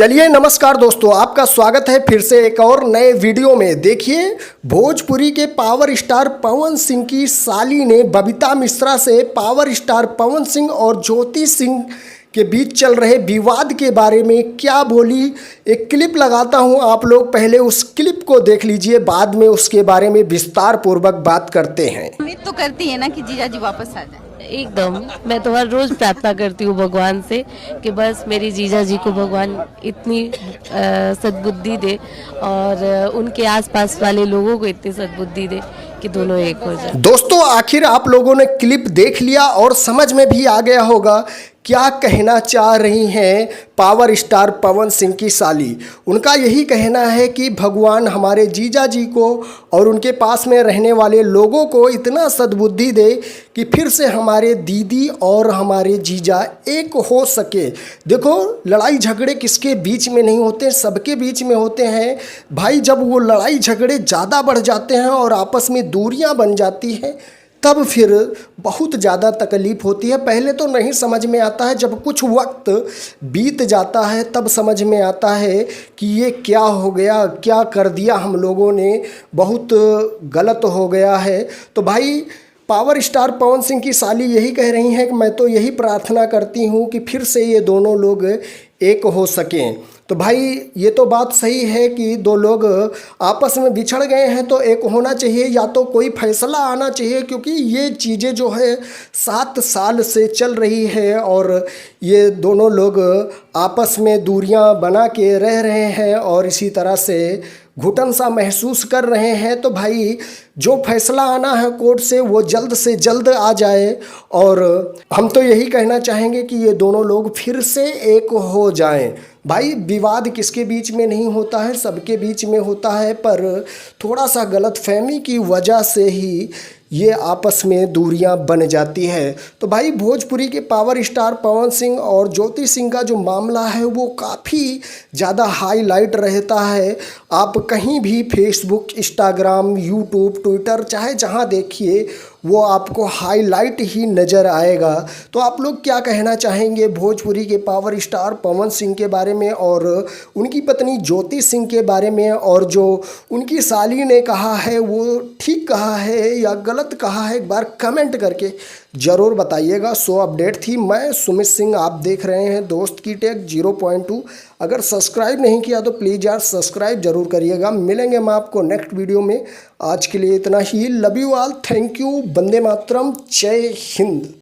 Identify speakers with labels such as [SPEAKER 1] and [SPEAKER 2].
[SPEAKER 1] चलिए नमस्कार दोस्तों, आपका स्वागत है फिर से एक और नए वीडियो में। देखिए, भोजपुरी के पावर स्टार पवन सिंह की साली ने बबीता मिश्रा से पावर स्टार पवन सिंह और ज्योति सिंह के बीच चल रहे विवाद के बारे में क्या बोली। एक क्लिप लगाता हूं, आप लोग पहले उस क्लिप को देख लीजिए, बाद में उसके बारे में विस्तार पूर्वक बात करते हैं।
[SPEAKER 2] उम्मीद तो करती है ना कि जीजा जी वापस आ जाए।
[SPEAKER 3] एकदम, मैं तो हर रोज प्रार्थना करती हूँ भगवान से कि बस मेरी जीजा जी को भगवान इतनी सद्बुद्धि दे और उनके आसपास वाले लोगों को इतनी सद्बुद्धि दे कि दोनों एक हो जाए।
[SPEAKER 1] दोस्तों, आखिर आप लोगों ने क्लिप देख लिया और समझ में भी आ गया होगा क्या कहना चाह रही हैं पावर स्टार पवन सिंह की साली। उनका यही कहना है कि भगवान हमारे जीजा जी को और उनके पास में रहने वाले लोगों को इतना सद्बुद्धि दे कि फिर से हमारे दीदी और हमारे जीजा एक हो सके। देखो, लड़ाई झगड़े किसके बीच में नहीं होते, सबके बीच में होते हैं भाई। जब वो लड़ाई झगड़े ज़्यादा बढ़ जाते हैं और आपस में दूरियां बन जाती हैं, तब फिर बहुत ज़्यादा तकलीफ़ होती है। पहले तो नहीं समझ में आता है, जब कुछ वक्त बीत जाता है तब समझ में आता है कि ये क्या हो गया, क्या कर दिया हम लोगों ने, बहुत गलत हो गया है। तो भाई, पावर स्टार पवन सिंह की साली यही कह रही हैं कि मैं तो यही प्रार्थना करती हूँ कि फिर से ये दोनों लोग एक हो सकें। तो भाई, ये तो बात सही है कि दो लोग आपस में बिछड़ गए हैं तो एक होना चाहिए, या तो कोई फैसला आना चाहिए, क्योंकि ये चीज़ें जो है 7 साल से चल रही है और ये दोनों लोग आपस में दूरियां बना के रह रहे हैं और इसी तरह से घुटन सा महसूस कर रहे हैं। तो भाई, जो फैसला आना है कोर्ट से वो जल्द से जल्द आ जाए और हम तो यही कहना चाहेंगे कि ये दोनों लोग फिर से एक हो जाएं। भाई, विवाद किसके बीच में नहीं होता है, सबके बीच में होता है, पर थोड़ा सा गलतफहमी की वजह से ही ये आपस में दूरियां बन जाती है। तो भाई, भोजपुरी के पावर स्टार पवन सिंह और ज्योति सिंह का जो मामला है वो काफ़ी ज़्यादा हाईलाइट रहता है। आप कहीं भी फेसबुक, इंस्टाग्राम, यूट्यूब, ट्विटर, चाहे जहां देखिए वो आपको हाईलाइट ही नज़र आएगा। तो आप लोग क्या कहना चाहेंगे भोजपुरी के पावर स्टार पवन सिंह के बारे में और उनकी पत्नी ज्योति सिंह के बारे में, और जो उनकी साली ने कहा है वो ठीक कहा है या गलत कहा है, एक बार कमेंट करके ज़रूर बताइएगा। सो अपडेट थी, मैं सुमित सिंह, आप देख रहे हैं दोस्त की टेक 0.2। अगर सब्सक्राइब नहीं किया तो प्लीज़ यार सब्सक्राइब जरूर करिएगा। मिलेंगे हम आपको नेक्स्ट वीडियो में। आज के लिए इतना ही। Love you all, thank you, Vande Mataram, जय हिंद।